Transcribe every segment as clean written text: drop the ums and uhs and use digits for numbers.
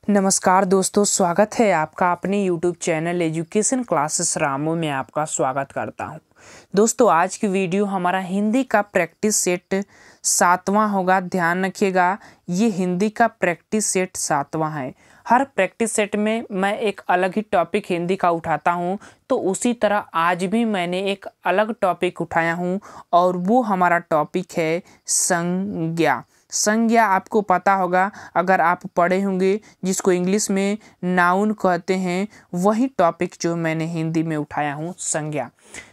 नमस्कार दोस्तों, स्वागत है आपका अपने YouTube channel education classes Ramu में आपका स्वागत करता हूं। दोस्तों, आज की वीडियो हमारा हिंदी का प्रैक्टिस सेट 7वां होगा। ध्यान रखिएगा, ये हिंदी का प्रैक्टिस सेट 7वां है। हर प्रैक्टिस सेट में मैं एक अलग ही टॉपिक हिंदी का उठाता हूं, तो उसी तरह आज भी मैंने एक अलग टॉपिक उठाया हूं और वो हमारा टॉपिक है संज्ञा। संज्ञा आपको पता होगा, अगर आप पढ़े होंगे, जिसको इंग्लिश में नाउन कहते हैं, वही टॉपिक जो मैंने हिंदी में उठाया हूँ, संज्ञा।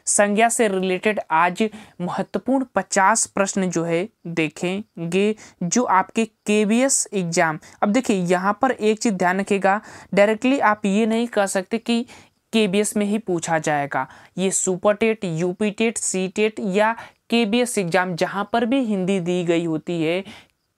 संज्ञा से रिलेटेड आज महत्वपूर्ण 50 प्रश्न जो है देखेंगे, जो आपके केबीएस एग्जाम। अब देखिए, यहाँ पर एक चीज़ ध्यान रखिएगा, डायरेक्टली आप ये नहीं कह सकते कि केबीएस में ही पूछा जाएगा। ये super TET, UP TET, C TET या केबीएस एग्जाम जहाँ पर भी हिंदी दी गई होती है,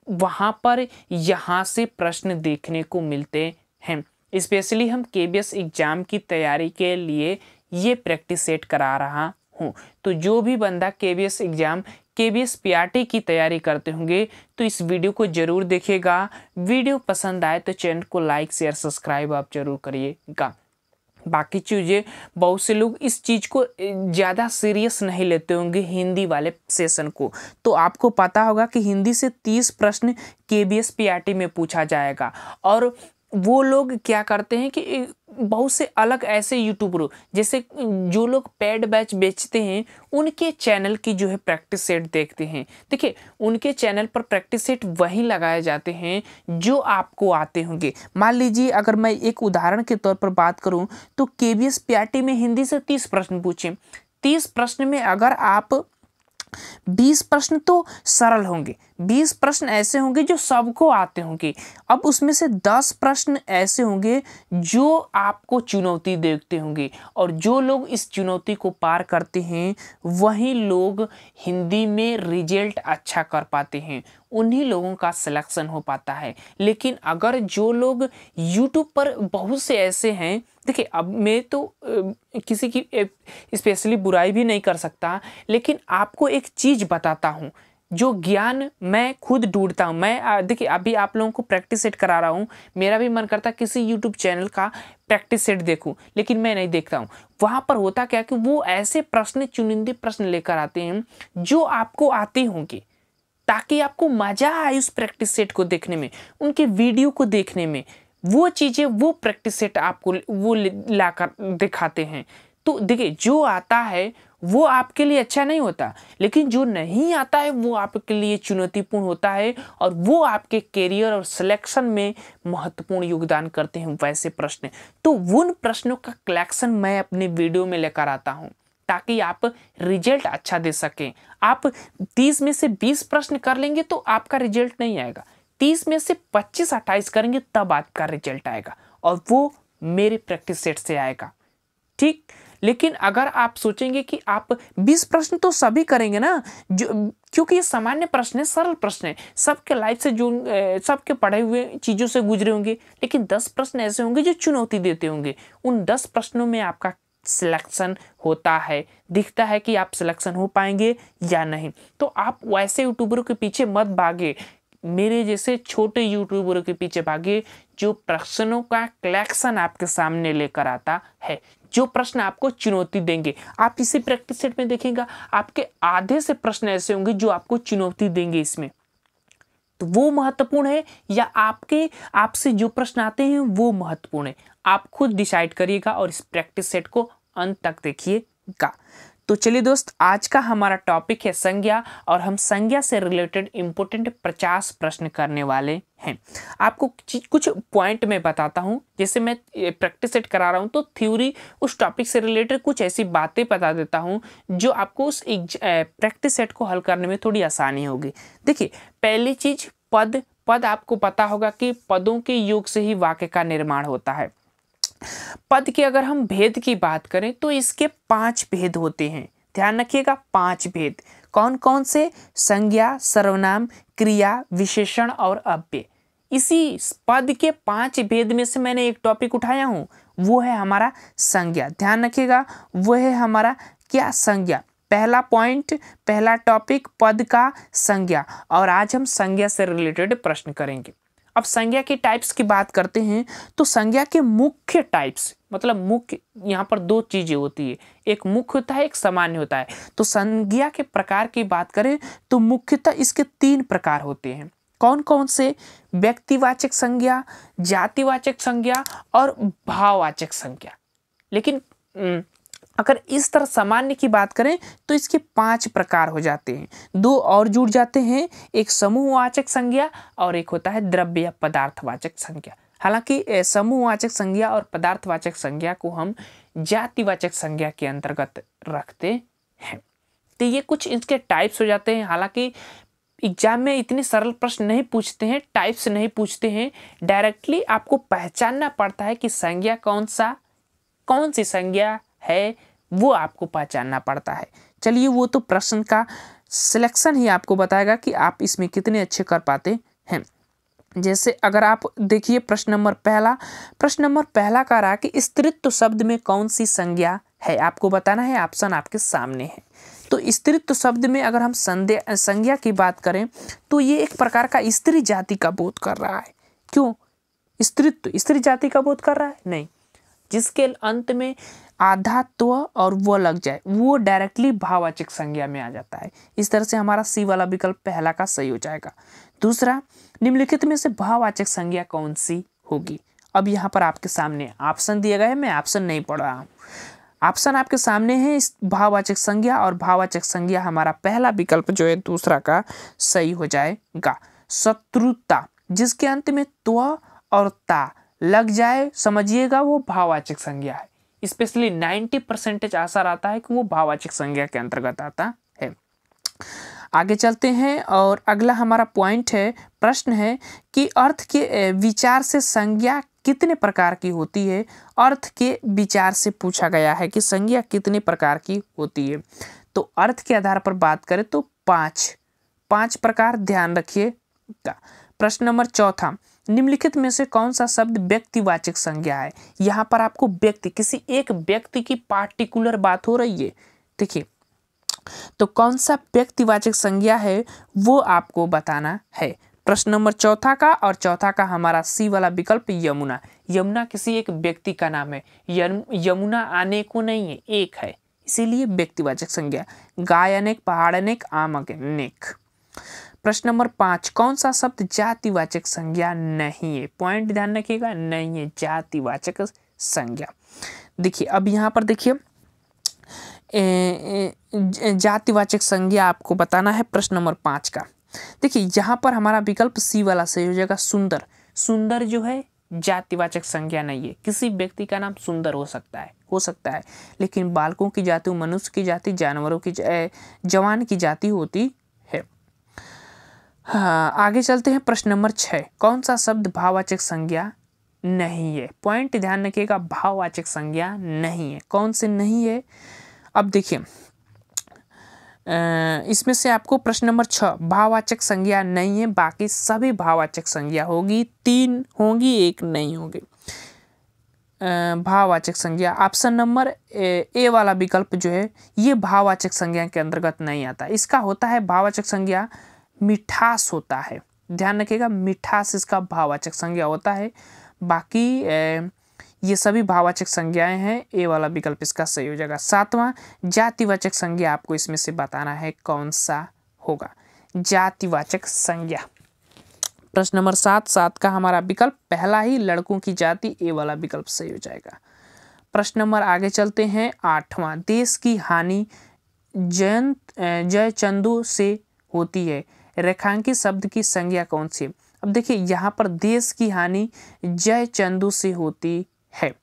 वहाँ पर यहाँ से प्रश्न देखने को मिलते हैं। स्पेशली हम केबीएस एग्जाम की तैयारी के लिए ये प्रैक्टिस सेट करा रहा हूँ। तो जो भी बंदा केबीएस एग्जाम, केबीएस पीआरटी की तैयारी करते होंगे, तो इस वीडियो को जरूर देखिएगा। वीडियो पसंद आए तो चैनल को लाइक, शेयर, सब्सक्राइब आप जरूर करिएगा। बाकी चीज़ें, बहुत से लोग इस चीज़ को ज़्यादा सीरियस नहीं लेते होंगे हिंदी वाले सेशन को। तो आपको पता होगा कि हिंदी से 30 प्रश्न केबीएस पीआरटी में पूछा जाएगा। और वो लोग क्या करते हैं कि बहुत से अलग ऐसे यूट्यूबर, जैसे जो लोग पेड बैच बेचते हैं, उनके चैनल की जो है प्रैक्टिस सेट देखते हैं। देखिए, उनके चैनल पर प्रैक्टिस सेट वही लगाए जाते हैं जो आपको आते होंगे। मान लीजिए, अगर मैं एक उदाहरण के तौर पर बात करूं, तो केबीएस पीआरटी में हिंदी से 30 प्रश्न पूछे। 30 प्रश्न में अगर आप 20 प्रश्न तो सरल होंगे, 20 प्रश्न ऐसे होंगे जो सबको आते होंगे। अब उसमें से 10 प्रश्न ऐसे होंगे जो आपको चुनौती देखते होंगे, और जो लोग इस चुनौती को पार करते हैं वही लोग हिंदी में रिजल्ट अच्छा कर पाते हैं, उन्हीं लोगों का सिलेक्शन हो पाता है। लेकिन अगर जो लोग YouTube पर, बहुत से ऐसे हैं, देखिए, अब मैं तो किसी की स्पेशली बुराई भी नहीं कर सकता, लेकिन आपको एक चीज़ बताता हूँ, जो ज्ञान मैं खुद ढूंढता हूँ। मैं देखिए, अभी आप लोगों को प्रैक्टिस सेट करा रहा हूँ, मेरा भी मन करता किसी यूट्यूब चैनल का प्रैक्टिस सेट देखूं, लेकिन मैं नहीं देखता हूँ। वहाँ पर होता क्या कि वो ऐसे प्रश्न, चुनिंदे प्रश्न लेकर आते हैं जो आपको आते होंगे, ताकि आपको मजा आए उस प्रैक्टिस सेट को देखने में, उनके वीडियो को देखने में। वो चीज़ें, वो प्रैक्टिस सेट आपको वो लाकर दिखाते हैं। तो देखिए, जो आता है वो आपके लिए अच्छा नहीं होता, लेकिन जो नहीं आता है वो आपके लिए चुनौतीपूर्ण होता है, और वो आपके करियर और सिलेक्शन में महत्वपूर्ण योगदान करते हैं वैसे प्रश्न। तो उन प्रश्नों का कलेक्शन मैं अपने वीडियो में लेकर आता हूँ, ताकि आप रिजल्ट अच्छा दे सकें। आप 30 में से 20 प्रश्न कर लेंगे तो आपका रिजल्ट नहीं आएगा, 30 में से 25-28 करेंगे तब आपका रिजल्ट आएगा, और वो मेरे प्रैक्टिस सेट से आएगा। ठीक। लेकिन अगर आप सोचेंगे कि आप 20 प्रश्न तो सभी करेंगे ना, जो, क्योंकि ये सामान्य प्रश्न है, सरल प्रश्न है, सबके लाइफ से जो सबके पढ़े हुए चीज़ों से गुजरे होंगे, लेकिन 10 प्रश्न ऐसे होंगे जो चुनौती देते होंगे। उन 10 प्रश्नों में आपका सिलेक्शन होता है, दिखता है कि आप सिलेक्शन हो पाएंगे या नहीं। तो आप वैसे यूट्यूबरों के पीछे मत भागे, मेरे जैसे छोटे यूट्यूबरों के पीछे भागे, जो प्रश्नों का कलेक्शन आपके सामने लेकर आता है, जो प्रश्न आपको चुनौती देंगे। आप इसी प्रैक्टिस सेट में देखेंगे, आपके आधे से प्रश्न ऐसे होंगे जो आपको चुनौती देंगे इसमें। तो वो महत्वपूर्ण है या आपसे जो प्रश्न आते हैं वो महत्वपूर्ण है? आप खुद डिसाइड करिएगा, और इस प्रैक्टिस सेट को अंत तक देखिएगा। तो चलिए दोस्त, आज का हमारा टॉपिक है संज्ञा, और हम संज्ञा से रिलेटेड इंपॉर्टेंट 50 प्रश्न करने वाले हैं। आपको कुछ पॉइंट में बताता हूं, जैसे मैं प्रैक्टिस सेट करा रहा हूं तो थ्योरी, उस टॉपिक से रिलेटेड कुछ ऐसी बातें बता देता हूं जो आपको उस प्रैक्टिस सेट को हल करने में थोड़ी आसानी होगी। देखिए, पहली चीज, पद आपको पता होगा कि पदों के योग से ही वाक्य का निर्माण होता है। पद के अगर हम भेद की बात करें तो इसके 5 भेद होते हैं। ध्यान रखिएगा, 5 भेद। कौन कौन से? संज्ञा, सर्वनाम, क्रिया, विशेषण और अव्यय। इसी पद के 5 भेद में से मैंने एक टॉपिक उठाया हूं, वो है हमारा संज्ञा। ध्यान रखिएगा, वो है हमारा क्या? संज्ञा। पहला पॉइंट, पहला टॉपिक, पद का संज्ञा। और आज हम संज्ञा से रिलेटेड प्रश्न करेंगे। अब संज्ञा की टाइप्स की बात करते हैं तो संज्ञा के मुख्य टाइप्स, मतलब मुख्य, यहाँ पर दो चीजें होती है, एक मुख्य होता है, एक सामान्य होता है। तो संज्ञा के प्रकार की बात करें तो मुख्यतः इसके 3 प्रकार होते हैं। कौन कौन से? व्यक्तिवाचक संज्ञा, जातिवाचक संज्ञा और भाववाचक संज्ञा। लेकिन अगर इस तरह सामान्य की बात करें तो इसके 5 प्रकार हो जाते हैं, 2 और जुड़ जाते हैं, एक समूहवाचक संज्ञा और एक होता है द्रव्य या पदार्थवाचक संज्ञा। हालांकि समूहवाचक संज्ञा और पदार्थवाचक संज्ञा को हम जातिवाचक संज्ञा के अंतर्गत रखते हैं। तो ये कुछ इसके टाइप्स हो जाते हैं। हालांकि एग्जाम में इतने सरल प्रश्न नहीं पूछते हैं, टाइप्स नहीं पूछते हैं, डायरेक्टली आपको पहचानना पड़ता है कि संज्ञा कौन सी संज्ञा है, वो आपको पहचानना पड़ता है। चलिए, वो तो प्रश्न का सिलेक्शन ही आपको बताएगा कि आप इसमें कितने अच्छे कर पाते हैं। जैसे अगर आप देखिए प्रश्न नंबर पहला कह रहा है कि स्त्रीत्व शब्द में कौन सी संज्ञा है, आपको बताना है। ऑप्शन आपके सामने है। तो स्त्रीत्व शब्द में अगर हम संज्ञा की बात करें तो ये एक प्रकार का स्त्री जाति का बोध कर रहा है। क्यों? स्त्रीत्व स्त्री जाति का बोध कर रहा है? नहीं, जिसके अंत में आधा त्व और वो लग जाए वो डायरेक्टली भाववाचक संज्ञा में आ जाता है। इस तरह से हमारा सी वाला विकल्प पहला का सही हो जाएगा। दूसरा, निम्नलिखित में से भाववाचक संज्ञा कौन सी होगी? अब यहाँ पर आपके सामने ऑप्शन दिया गया है, मैं ऑप्शन नहीं पढ़ रहा हूँ, ऑप्शन आपके सामने है। इस भाववाचक संज्ञा और भाववाचक संज्ञा हमारा पहला विकल्प जो है दूसरा का सही हो जाएगा। शत्रुता, जिसके अंत में त्व और ता लग जाए, समझिएगा वो भाववाचक संज्ञा है। स्पेशली 90% आसार आता है कि वो भाववाचक संज्ञा के अंतर्गत आता है। आगे चलते हैं और अगला हमारा पॉइंट है, प्रश्न है कि अर्थ के विचार से संज्ञा कितने प्रकार की होती है। अर्थ के विचार से पूछा गया है कि संज्ञा कितने प्रकार की होती है। तो अर्थ के आधार पर बात करें तो 5 प्रकार ध्यान रखिएगा। प्रश्न नंबर चौथा, निम्नलिखित में से कौन सा शब्द व्यक्तिवाचक संज्ञा है? यहाँ पर आपको व्यक्ति, किसी एक व्यक्ति की पार्टिकुलर बात हो रही है। देखिए, तो कौन सा व्यक्तिवाचक संज्ञा है वो आपको बताना है। प्रश्न नंबर चौथा का, और चौथा का हमारा सी वाला विकल्प यमुना। यमुना किसी एक व्यक्ति का नाम है, यमुना अनेकों नहीं है, एक है, इसीलिए व्यक्तिवाचक संज्ञा। गाय अनेक, पहाड़ अनेक, आम अनेक। प्रश्न नंबर 5, कौन सा शब्द जातिवाचक संज्ञा नहीं है? पॉइंट ध्यान रखिएगा, नहीं है जातिवाचक संज्ञा। देखिए, अब यहाँ पर देखिए जातिवाचक संज्ञा आपको बताना है प्रश्न नंबर 5 का। देखिए, यहाँ पर हमारा विकल्प सी वाला सही हो जाएगा। सुंदर जो है जातिवाचक संज्ञा नहीं है। किसी व्यक्ति का नाम सुंदर हो सकता है, लेकिन बालकों की जाति, मनुष्य की जाति, जानवरों की, जवान की जाति होती है। हाँ, आगे चलते हैं। प्रश्न नंबर 6, कौन सा शब्द भाववाचक संज्ञा नहीं है? पॉइंट ध्यान रखिएगा, भाववाचक संज्ञा नहीं है। कौन से नहीं है? अब देखिए, इसमें से आपको प्रश्न नंबर 6 भाववाचक संज्ञा नहीं है, बाकी सभी भाववाचक संज्ञा होगी। 3 होंगी, 1 नहीं होगी। भाववाचक संज्ञा ऑप्शन नंबर ए वाला विकल्प जो है ये भाववाचक संज्ञा के अंतर्गत नहीं आता। इसका होता है भाववाचक संज्ञा मिठास होता है, ध्यान रखिएगा, मिठास इसका भाववाचक संज्ञा होता है। बाकी ये सभी भाववाचक संज्ञाएं हैं, ए वाला विकल्प इसका सही हो जाएगा। 7वां, जातिवाचक संज्ञा आपको इसमें से बताना है कौन सा होगा जातिवाचक संज्ञा। प्रश्न नंबर 7 का हमारा विकल्प पहला ही, लड़कों की जाति, ए वाला विकल्प सही हो जाएगा। प्रश्न नंबर आगे चलते हैं। 8वां, देश की हानि जयचंदों से होती है, रेखांकित शब्द की संज्ञा कौन सी है? अब देखिए, यहाँ पर देश की हानि जयचंदों से होती है।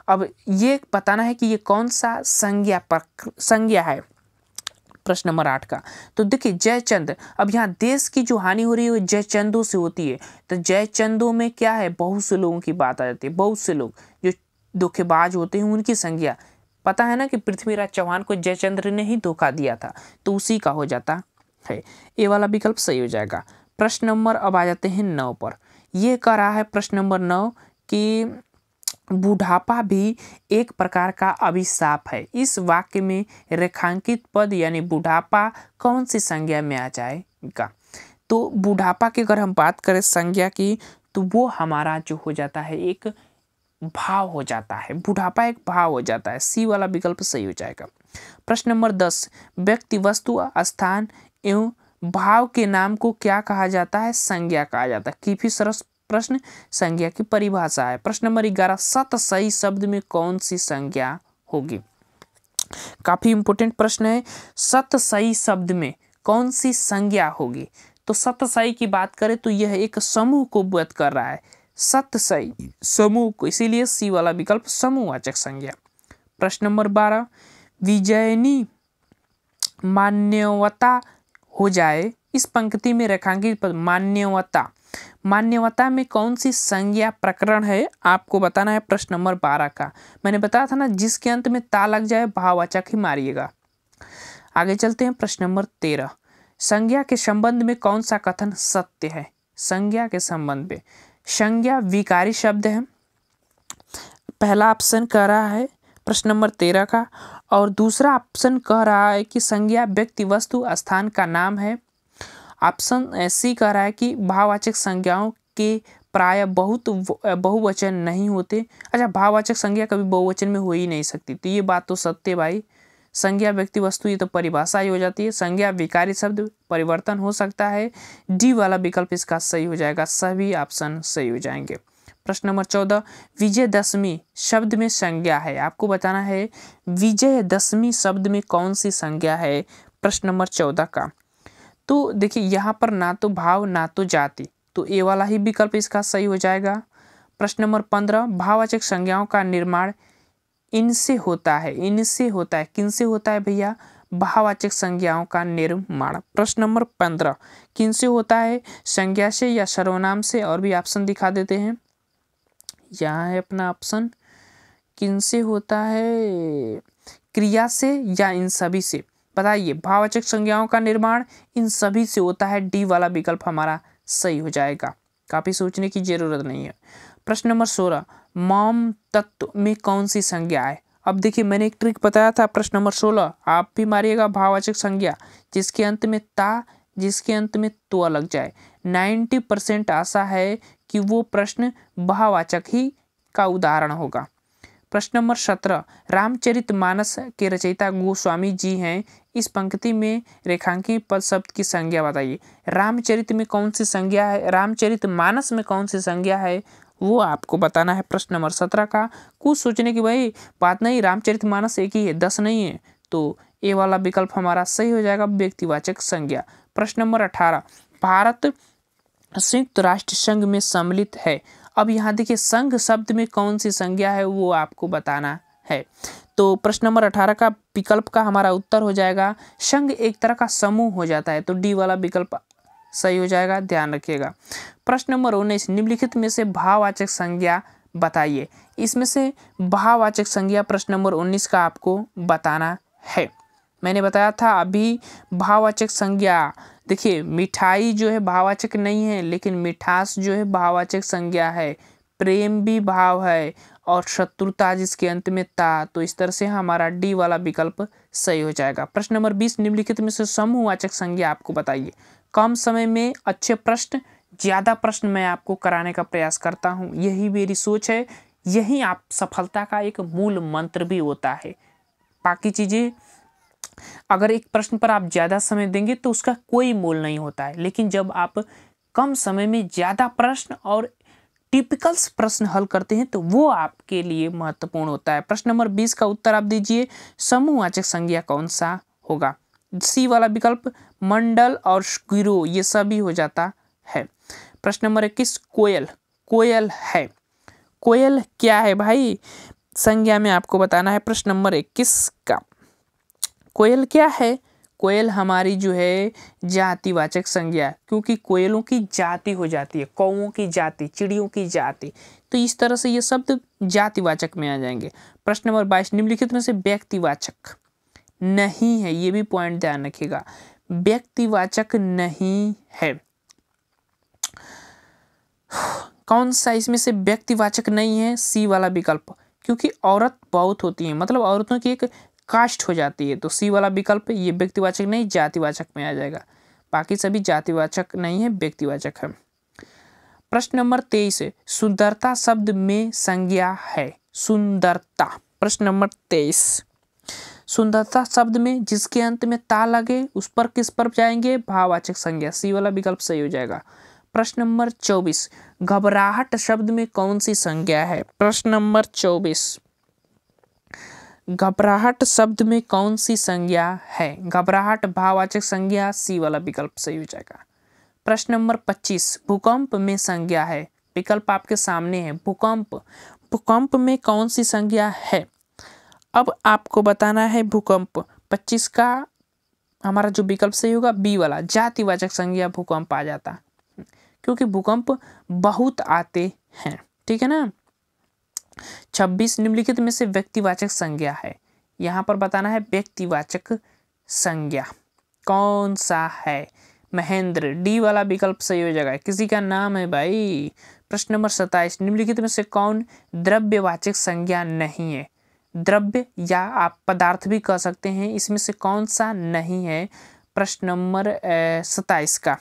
अब ये बताना है कि ये कौन सा संज्ञा है प्रश्न नंबर 8 का। तो देखिए, जयचंद, अब यहाँ देश की जो हानि हो रही है वो जयचंदों से होती है। तो जयचंदों में क्या है? बहुत से लोगों की बात आ जाती है। बहुत से लोग जो धोखेबाज होते हैं उनकी संज्ञा। पता है ना कि पृथ्वीराज चौहान को जयचंद्र ने ही धोखा दिया था, तो उसी का हो जाता है। ए वाला विकल्प सही हो जाएगा। प्रश्न नंबर अब आ जाते हैं 9 पर। ये कह रहा है प्रश्न नंबर 9 कि बुढ़ापा भी एक प्रकार का अभिशाप है। इस वाक्य में रेखांकित पद यानी बुढ़ापा कौन सी संज्ञा में आ जाएगा? तो बुढ़ापा की अगर हम बात करें संज्ञा की, तो वो हमारा जो हो जाता है एक भाव हो जाता है, बुढ़ापा एक भाव हो जाता है। सी वाला विकल्प सही हो जाएगा। प्रश्न नंबर 10, व्यक्ति, वस्तु, स्थान एवं भाव के नाम को क्या कहा जाता है? संज्ञा कहा जाता है। काफी सरस प्रश्न, संज्ञा की परिभाषा है। प्रश्न नंबर 11, सत सही शब्द में कौन सी संज्ञा होगी? काफी इंपोर्टेंट प्रश्न है। सत सही शब्द में कौन सी संज्ञा होगी? तो सत सही की बात करें तो यह एक समूह को व्यक्त कर रहा है, सत सही समूह को, इसीलिए सी वाला विकल्प समूहवाचक संज्ञा। प्रश्न नंबर 12, विजयनी मान्यवता हो जाए, इस पंक्ति में रेखांकित पद मान्यवता, मान्यवता में कौन सी संज्ञा प्रकरण है? आपको बताना है। प्रश्न नंबर 12 का मैंने बताया था ना, जिसके अंत में ता लग जाए भाववाचक ही मारिएगा। आगे चलते हैं। प्रश्न नंबर 13, संज्ञा के संबंध में कौन सा कथन सत्य है? संज्ञा के संबंध में संज्ञा विकारी शब्द है, पहला ऑप्शन कह रहा है प्रश्न नंबर 13 का, और दूसरा ऑप्शन कह रहा है कि संज्ञा व्यक्ति, वस्तु, स्थान का नाम है। ऑप्शन सी कह रहा है कि भाववाचक संज्ञाओं के प्राय बहुत बहुवचन नहीं होते। अच्छा, भाववाचक संज्ञा कभी बहुवचन में हो ही नहीं सकती, तो ये बात तो सत्य भाई। संज्ञा व्यक्ति, वस्तु, ये तो परिभाषा ही हो जाती है। संज्ञा विकारी शब्द, परिवर्तन हो सकता है। डी वाला विकल्प इसका सही हो जाएगा, सभी ऑप्शन सही हो जाएंगे। प्रश्न नंबर 14, विजयदशमी शब्द में संज्ञा है, आपको बताना है विजयदशमी शब्द में कौन सी संज्ञा है? प्रश्न नंबर 14 का। तो देखिए यहाँ पर ना तो भाव ना तो जाति, तो ए वाला ही विकल्प इसका सही हो जाएगा। प्रश्न नंबर 15, भाववाचक संज्ञाओं का निर्माण इनसे होता है, इनसे होता है, किनसे होता है भैया? भाववाचक संज्ञाओं का निर्माण। प्रश्न नंबर 15, किनसे होता है? संज्ञा से या सर्वनाम से? और भी ऑप्शन दिखा देते हैं, यहाँ है अपना ऑप्शन, किनसे होता है? क्रिया से या इन सभी से? बताइए, भाववाचक संज्ञाओं का निर्माण इन सभी से होता है। डी वाला विकल्प हमारा सही हो जाएगा, काफी सोचने की जरूरत नहीं है। प्रश्न नंबर 16, मम तत्व में कौन सी संज्ञा है? अब देखिए मैंने एक ट्रिक बताया था। प्रश्न नंबर 16 आप भी मारिएगा, भाववाचक संज्ञा जिसके अंत में ता, जिसके अंत में तो लग जाए। 90% आशा है कि वो प्रश्न भाववाचक ही का उदाहरण होगा। प्रश्न नंबर 17, रामचरितमानस के रचयिता गोस्वामी जी हैं, इस पंक्ति में रेखांकित पद शब्द की संज्ञा बताइए। रामचरित में कौन सी संज्ञा है? रामचरितमानस में कौन सी संज्ञा है वो आपको बताना है। प्रश्न नंबर 17 का। कुछ सोचने की भाई बात नहीं, रामचरितमानस एक ही है, 10 नहीं है, तो ए वाला विकल्प हमारा सही हो जाएगा, व्यक्तिवाचक संज्ञा। प्रश्न नंबर 18, भारत संयुक्त राष्ट्र संघ में सम्मिलित है। अब यहाँ देखिए संघ शब्द में कौन सी संज्ञा है वो आपको बताना है। तो प्रश्न नंबर 18 का विकल्प का हमारा उत्तर हो जाएगा संघ एक तरह का समूह हो जाता है, तो डी वाला विकल्प सही हो जाएगा, ध्यान रखिएगा। प्रश्न नंबर 19, निम्नलिखित में से भाववाचक संज्ञा बताइए। इसमें से भाववाचक संज्ञा प्रश्न नंबर 19 का आपको बताना है। मैंने बताया था अभी भाववाचक संज्ञा, देखिए मिठाई जो है भाववाचक नहीं है, लेकिन मिठास जो है भाववाचक संज्ञा है, प्रेम भी भाव है, और शत्रुता जिसके अंत में ता, तो इस तरह से हमारा डी वाला विकल्प सही हो जाएगा। प्रश्न नंबर 20, निम्नलिखित में से समूहवाचक संज्ञा आपको बताइए। कम समय में अच्छे प्रश्न, ज़्यादा प्रश्न मैं आपको कराने का प्रयास करता हूँ, यही मेरी सोच है, यही आप सफलता का एक मूल मंत्र भी होता है। बाकी चीज़ें अगर एक प्रश्न पर आप ज़्यादा समय देंगे तो उसका कोई मोल नहीं होता है, लेकिन जब आप कम समय में ज़्यादा प्रश्न और टिपिकल्स प्रश्न हल करते हैं तो वो आपके लिए महत्वपूर्ण होता है। प्रश्न नंबर 20 का उत्तर आप दीजिए, समूहवाचक संज्ञा कौन सा होगा? सी वाला विकल्प मंडल और गिरोह ये सभी हो जाता है। प्रश्न नंबर 21, कोयल, कोयल है, कोयल क्या है भाई? संज्ञा में आपको बताना है। प्रश्न नंबर 21 का कोयल क्या है? कोयल हमारी जो है जातिवाचक संज्ञा, क्योंकि कोयलों की जाति हो जाती है, कौओं की जाति, चिड़ियों की जाति, तो इस तरह से ये शब्द जातिवाचक में आ जाएंगे। प्रश्न नंबर 22, निम्नलिखित में से व्यक्तिवाचक नहीं है, ये भी पॉइंट ध्यान रखिएगा, व्यक्तिवाचक नहीं है। कौन सा इसमें से व्यक्तिवाचक नहीं है? सी वाला विकल्प, क्योंकि औरत बहुत होती है, मतलब औरतों की एक कास्ट हो जाती है, तो सी वाला विकल्प ये व्यक्तिवाचक नहीं जातिवाचक में आ जाएगा। बाकी सभी जातिवाचक नहीं है, व्यक्तिवाचक है। प्रश्न नंबर 23 सुंदरता शब्द में संज्ञा है। सुंदरता, प्रश्न नंबर 23, सुंदरता शब्द में जिसके अंत में ता लगे उस पर किस पर जाएंगे? भाववाचक संज्ञा। सी वाला विकल्प सही हो जाएगा। प्रश्न नंबर 24 घबराहट शब्द में कौन सी संज्ञा है? प्रश्न नंबर 24 घबराहट शब्द में कौन सी संज्ञा है? घबराहट भाववाचक संज्ञा। सी वाला विकल्प सही हो जाएगा। प्रश्न नंबर 25 भूकंप में संज्ञा है। विकल्प आपके सामने है। भूकंप, भूकंप में कौन सी संज्ञा है? अब आपको बताना है भूकंप। 25 का हमारा जो विकल्प सही होगा बी वाला, जातिवाचक संज्ञा भूकंप आ जाता, क्योंकि भूकंप बहुत आते हैं। ठीक है ना। 26 निम्नलिखित में से व्यक्तिवाचक संज्ञा है। यहाँ पर बताना है व्यक्तिवाचक संज्ञा कौन सा है? महेंद्र, डी वाला विकल्प सही हो जाएगा। किसी का नाम है भाई। प्रश्न नंबर 27 निम्नलिखित में से कौन द्रव्यवाचक संज्ञा नहीं है? द्रव्य या आप पदार्थ भी कह सकते हैं, इसमें से कौन सा नहीं है? प्रश्न नंबर 27 का,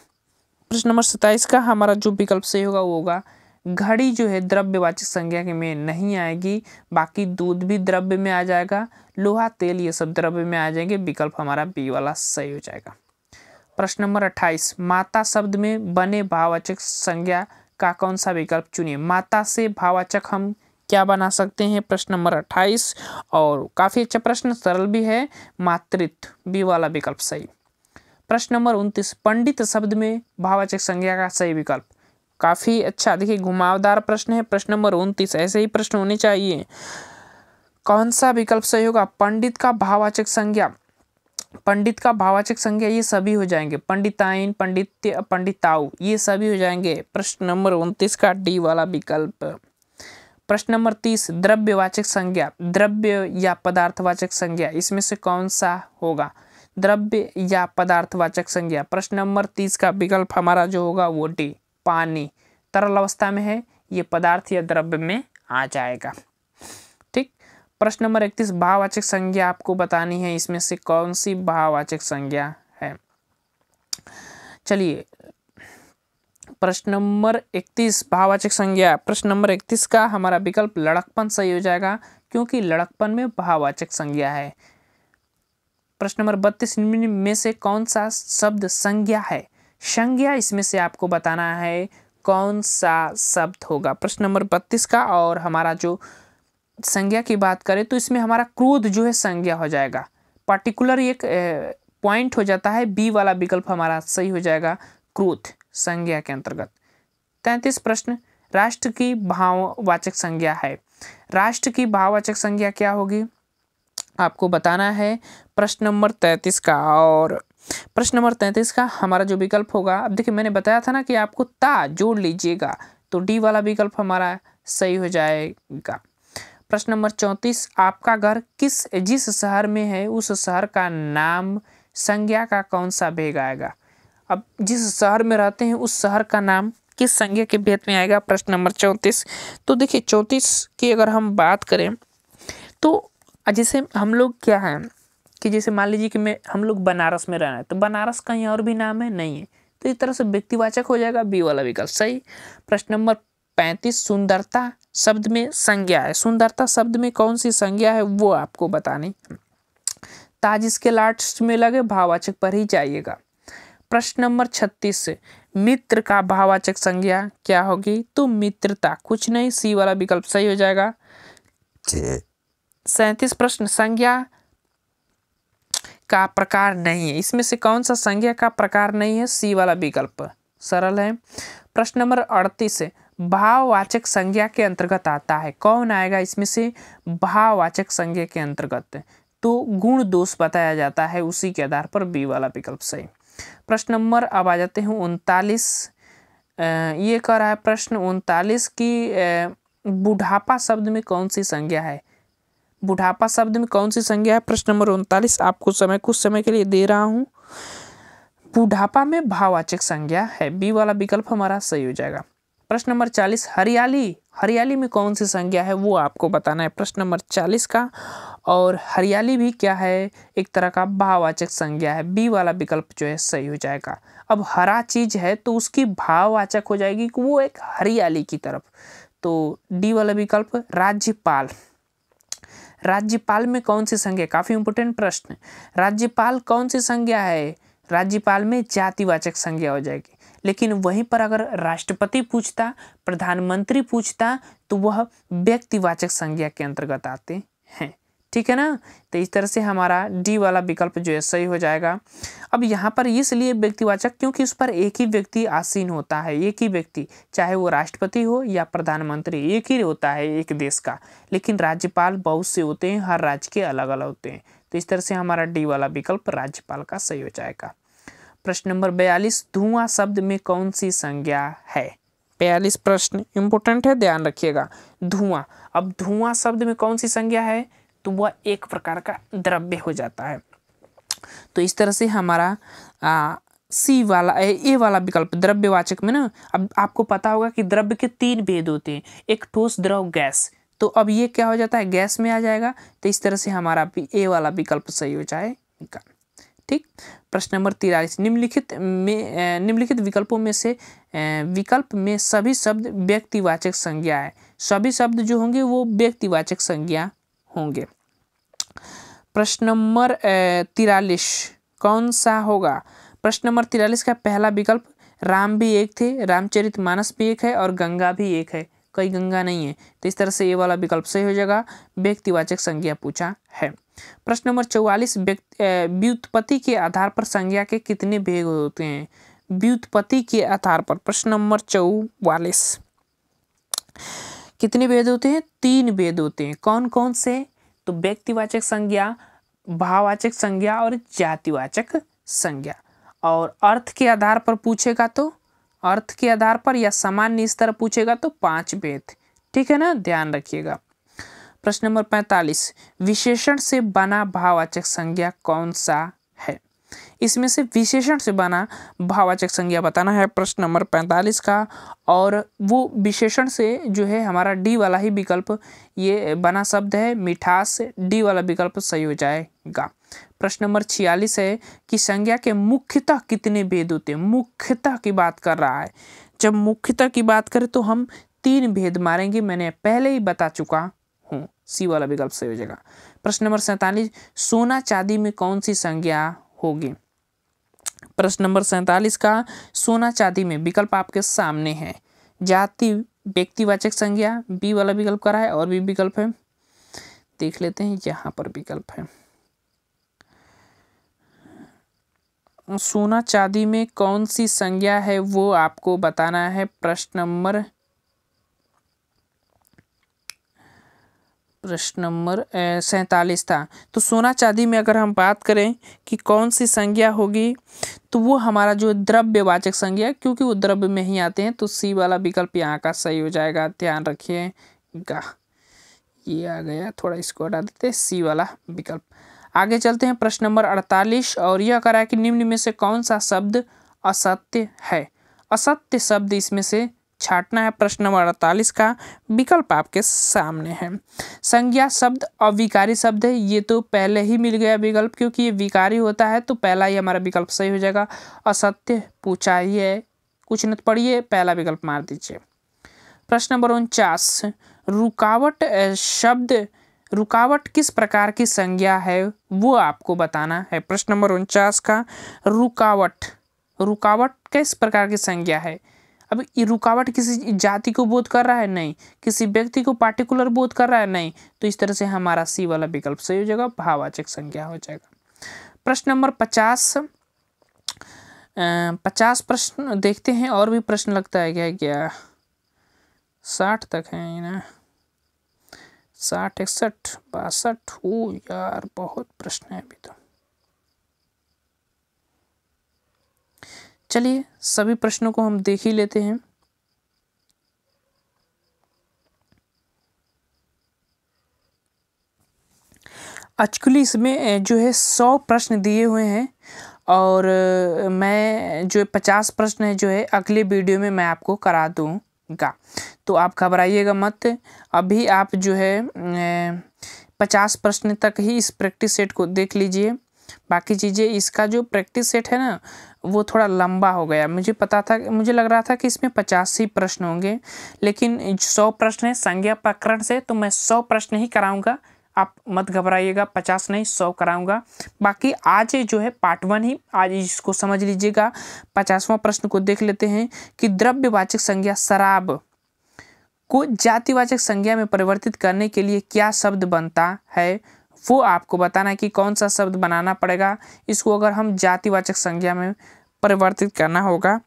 प्रश्न नंबर 27 का हमारा जो विकल्प सही होगा वो होगा घड़ी जो है द्रव्यवाचक संज्ञा के में नहीं आएगी। बाकी दूध भी द्रव्य में आ जाएगा, लोहा, तेल ये सब द्रव्य में आ जाएंगे। विकल्प हमारा बी वाला सही हो जाएगा। प्रश्न नंबर 28 माता शब्द में बने भाववाचक संज्ञा का कौन सा विकल्प चुनिए? माता से भाववाचक हम क्या बना सकते हैं? प्रश्न नंबर 28, और काफी अच्छा प्रश्न, सरल भी है। मातृत्व, बी वाला विकल्प सही। प्रश्न नंबर 29 पंडित शब्द में भाववाचक संज्ञा का सही विकल्प। काफी अच्छा, देखिए घुमावदार प्रश्न है। प्रश्न नंबर 29, ऐसे ही प्रश्न होने चाहिए। कौन सा विकल्प सही होगा? पंडित का भाववाचक संज्ञा, पंडित का भाववाचक संज्ञा ये सभी हो जाएंगे। पंडिताइन, पंडित्य, पंडिताऊ ये सभी हो जाएंगे। प्रश्न नंबर 29 का डी वाला विकल्प। प्रश्न नंबर 30 द्रव्यवाचक संज्ञा, द्रव्य या पदार्थवाचक संज्ञा, इसमें से कौन सा होगा? द्रव्य या पदार्थवाचक संज्ञा। प्रश्न नंबर 30 का विकल्प हमारा जो होगा वो डी, पानी तरल अवस्था में है, ये पदार्थ या द्रव्य में आ जाएगा। ठीक। प्रश्न नंबर 31 भाववाचक संज्ञा आपको बतानी है, इसमें से कौन सी भाववाचक संज्ञा है? चलिए प्रश्न नंबर 31 भाववाचक संज्ञा। प्रश्न नंबर 31 का हमारा विकल्प लड़कपन सही हो जाएगा, क्योंकि लड़कपन में भाववाचक संज्ञा है। प्रश्न नंबर 32 निम्न में से कौन सा शब्द संज्ञा है? संज्ञा इसमें से आपको बताना है कौन सा शब्द होगा। प्रश्न नंबर 32 का, और हमारा जो संज्ञा की बात करें तो इसमें हमारा क्रोध जो है संज्ञा हो जाएगा। पर्टिकुलर एक पॉइंट हो जाता है, बी वाला विकल्प हमारा सही हो जाएगा, क्रोध संज्ञा के अंतर्गत। 33 प्रश्न राष्ट्र की भाववाचक संज्ञा है। राष्ट्र की भाववाचक संज्ञा क्या होगी आपको बताना है प्रश्न नंबर 33 का। और प्रश्न नंबर 33 का हमारा जो विकल्प होगा, अब देखिए मैंने बताया था ना कि आपको ता जोड़ लीजिएगा, तो डी वाला विकल्प हमारा सही हो जाएगा। प्रश्न नंबर 34 आपका घर जिस शहर में है उस शहर का नाम संज्ञा का कौन सा भेद आएगा? अब जिस शहर में रहते हैं उस शहर का नाम किस संज्ञा के भेद में आएगा? प्रश्न नंबर 34। तो देखिए 34 की अगर हम बात करें तो जैसे हम लोग क्या है कि जैसे मान लीजिए कि हम लोग बनारस में रहना है, तो बनारस कहीं और भी नाम है नहीं है, तो इस तरह से व्यक्तिवाचक हो जाएगा, बी वाला विकल्प सही। प्रश्न नंबर 35 सुंदरता शब्द में संज्ञा है। सुंदरता शब्द में कौन सी संज्ञा है वो आपको बतानी, ताज इसके लास्ट में लगे भाववाचक पर ही जाइएगा। प्रश्न नंबर 36 मित्र का भाववाचक संज्ञा क्या होगी? तो मित्रता, कुछ नहीं, सी वाला विकल्प सही हो जाएगा। 37 प्रश्न संज्ञा का प्रकार नहीं है, इसमें से कौन सा संज्ञा का प्रकार नहीं है? सी वाला विकल्प सरल है। प्रश्न नंबर 38 भाववाचक संज्ञा के अंतर्गत आता है, कौन आएगा इसमें से भाववाचक संज्ञा के अंतर्गत? तो गुण दोष बताया जाता है, उसी के आधार पर बी वाला विकल्प सही। प्रश्न नंबर अब आ जाते हैं 39, ये कह रहा है प्रश्न 39 की बुढ़ापा शब्द में कौन सी संज्ञा है? बुढ़ापा शब्द में कौन सी संज्ञा है? प्रश्न नंबर 39 आपको कुछ समय के लिए दे रहा हूं। बुढ़ापा में भाववाचक संज्ञा है, बी वाला विकल्प हमारा सही हो जाएगा। प्रश्न नंबर 40, हरियाली, हरियाली में कौन सी संज्ञा है वो आपको बताना है प्रश्न नंबर 40 का। और हरियाली भी क्या है, एक तरह का भाववाचक संज्ञा है। बी वाला विकल्प जो है सही हो जाएगा। अब हरा चीज है तो उसकी भाववाचक हो जाएगी कि वो एक हरियाली की तरफ, तो डी वाला विकल्प। राज्यपाल, राज्यपाल में कौन सी संज्ञा, काफी इंपोर्टेंट प्रश्न। राज्यपाल कौन सी संज्ञा है, राज्यपाल में जातिवाचक संज्ञा हो जाएगी। लेकिन वहीं पर अगर राष्ट्रपति पूछता, प्रधानमंत्री पूछता, तो वह व्यक्तिवाचक संज्ञा के अंतर्गत आते हैं। ठीक है ना। तो इस तरह से हमारा डी वाला विकल्प जो है सही हो जाएगा। अब यहाँ पर इसलिए व्यक्तिवाचक क्योंकि उस पर एक ही व्यक्ति आसीन होता है, एक ही व्यक्ति, चाहे वो राष्ट्रपति हो या प्रधानमंत्री, एक ही होता है एक देश का। लेकिन राज्यपाल बहुत से होते हैं, हर राज्य के अलग अलग होते हैं। तो इस तरह से हमारा डी वाला विकल्प राज्यपाल का सही हो जाएगा। प्रश्न नंबर 42, धुआं शब्द में कौन सी संज्ञा है। 42 प्रश्न इंपोर्टेंट है, ध्यान रखिएगा। धुआं, अब धुआं शब्द में कौन सी संज्ञा है, तो वह एक प्रकार का द्रव्य हो जाता है। तो इस तरह से हमारा सी वाला ए वाला विकल्प द्रव्यवाचक में ना, अब आपको पता होगा कि द्रव्य के 3 भेद होते हैं, एक ठोस, द्रव, गैस। तो अब ये क्या हो जाता है, गैस में आ जाएगा। तो इस तरह से हमारा ए वाला विकल्प सही हो जाएगा। ठीक। प्रश्न नंबर 43, निम्नलिखित विकल्पों में से विकल्प में सभी शब्द व्यक्तिवाचक संज्ञा है। सभी शब्द जो होंगे वो व्यक्तिवाचक संज्ञा होंगे। प्रश्न नंबर 43 कौन सा होगा। प्रश्न नंबर 43 का पहला विकल्प, राम भी एक थे, रामचरितमानस भी एक है और गंगा भी एक है, कई गंगा नहीं है। तो इस तरह से ये वाला विकल्प सही हो जाएगा, व्यक्तिवाचक संज्ञा पूछा है। प्रश्न नंबर 44, व्युत्पत्ति के आधार पर संज्ञा के कितने भेद होते हैं। व्युत्पत्ति के आधार पर, प्रश्न नंबर 44, कितने भेद होते हैं, 3 भेद होते हैं। कौन कौन से, तो व्यक्तिवाचक संज्ञा, भाववाचक संज्ञा और जातिवाचक संज्ञा। और अर्थ के आधार पर पूछेगा तो, अर्थ के आधार पर या सामान्य स्तर पूछेगा तो 5 भेद। ठीक है ना, ध्यान रखिएगा। प्रश्न नंबर 45, विशेषण से बना भाववाचक संज्ञा कौन सा है। इसमें से विशेषण से बना भाववाचक संज्ञा बताना है प्रश्न नंबर 45 का। और वो विशेषण से जो है हमारा डी वाला ही विकल्प ये बना शब्द है, मिठास। डी वाला विकल्प सही हो जाएगा। प्रश्न नंबर 46 है कि संज्ञा के मुख्यतः कितने भेद होते हैं। मुख्यतः की बात कर रहा है। जब मुख्यतः की बात करें तो हम 3 भेद मारेंगे, मैंने पहले ही बता चुका हूँ। सी वाला विकल्प सही हो जाएगा। प्रश्न नंबर 47, सोना चांदी में कौन सी संज्ञा होगी। प्रश्न नंबर 47 का सोना चांदी में विकल्प आपके सामने है। जाति, व्यक्तिवाचक संज्ञा, बी वाला विकल्प करा है और भी विकल्प है, देख लेते हैं। यहाँ पर विकल्प है, सोना चांदी में कौन सी संज्ञा है वो आपको बताना है। प्रश्न नंबर 47 था। तो सोना चांदी में अगर हम बात करें कि कौन सी संज्ञा होगी, तो वो हमारा जो द्रव्यवाचक संज्ञा, क्योंकि वो द्रव्य में ही आते हैं। तो सी वाला विकल्प यहाँ का सही हो जाएगा, ध्यान रखिएगा। ये आ गया, थोड़ा इसको हटा देते, सी वाला विकल्प। आगे चलते हैं प्रश्न नंबर 48, और यह करा है कि निम्न में से कौन सा शब्द असत्य है। असत्य शब्द इसमें से छांटना है। प्रश्न नंबर 48 का विकल्प आपके सामने है। संज्ञा शब्द अविकारी शब्द है, ये तो पहले ही मिल गया विकल्प, क्योंकि ये विकारी होता है। तो पहला ही हमारा विकल्प सही हो जाएगा। असत्य पूछा ही है, कुछ न पढ़िए, पहला विकल्प मार दीजिए। प्रश्न नंबर 49, रुकावट शब्द, रुकावट किस प्रकार की संज्ञा है वो आपको बताना है। प्रश्न नंबर 49 का रुकावट, रुकावट किस प्रकार की संज्ञा है। अब ये रुकावट किसी जाति को बोध कर रहा है, नहीं। किसी व्यक्ति को पार्टिकुलर बोध कर रहा है, नहीं। तो इस तरह से हमारा सी वाला विकल्प सही हो जाएगा, भाववाचक संज्ञा हो जाएगा। प्रश्न नंबर 50 प्रश्न देखते हैं, और भी प्रश्न लगता है क्या 60 तक है ना, 60, 61, 62, हो यार बहुत प्रश्न है अभी तो। चलिए सभी प्रश्नों को हम देख ही लेते हैं। एक्चुअली इसमें जो है 100 प्रश्न दिए हुए हैं, और मैं जो 50 प्रश्न है जो है अगले वीडियो में मैं आपको करा दूँ। का। तो आप घबराइएगा मत, अभी आप जो है 50 प्रश्न तक ही इस प्रैक्टिस सेट को देख लीजिए। बाकी चीज़ें, इसका जो प्रैक्टिस सेट है ना वो थोड़ा लंबा हो गया। मुझे लग रहा था कि इसमें 50 ही प्रश्न होंगे, लेकिन 100 प्रश्न है संज्ञा प्रकरण से, तो मैं 100 प्रश्न ही कराऊंगा। आप मत घबराइएगा, 50 नहीं 100 कराऊंगा। बाकी आज जो है पार्ट 1 ही, आज इसको समझ लीजिएगा। 50वां प्रश्न को देख लेते हैं कि द्रव्यवाचक संज्ञा शराब को जातिवाचक संज्ञा में परिवर्तित करने के लिए क्या शब्द बनता है, वो आपको बताना है कि कौन सा शब्द बनाना पड़ेगा इसको अगर हम जातिवाचक संज्ञा में परिवर्तित करना होगा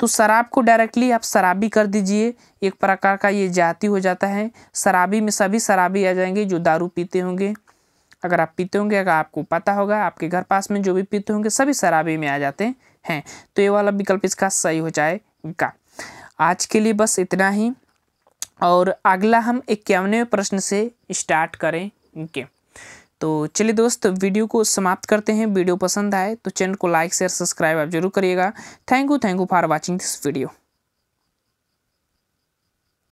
तो शराब को डायरेक्टली आप शराबी कर दीजिए, एक प्रकार का ये जाति हो जाता है। शराबी में सभी शराबी आ जाएंगे जो दारू पीते होंगे। अगर आप पीते होंगे, अगर आपको पता होगा, आपके घर पास में जो भी पीते होंगे सभी शराबी में आ जाते हैं, तो ये वाला विकल्प इसका सही हो जाएगा। आज के लिए बस इतना ही, और अगला हम 51वें प्रश्न से स्टार्ट करेंगे। तो चलिए दोस्त, वीडियो को समाप्त करते हैं। वीडियो पसंद आए तो चैनल को लाइक शेयर सब्सक्राइब आप जरूर करिएगा। Thank you for watching this video.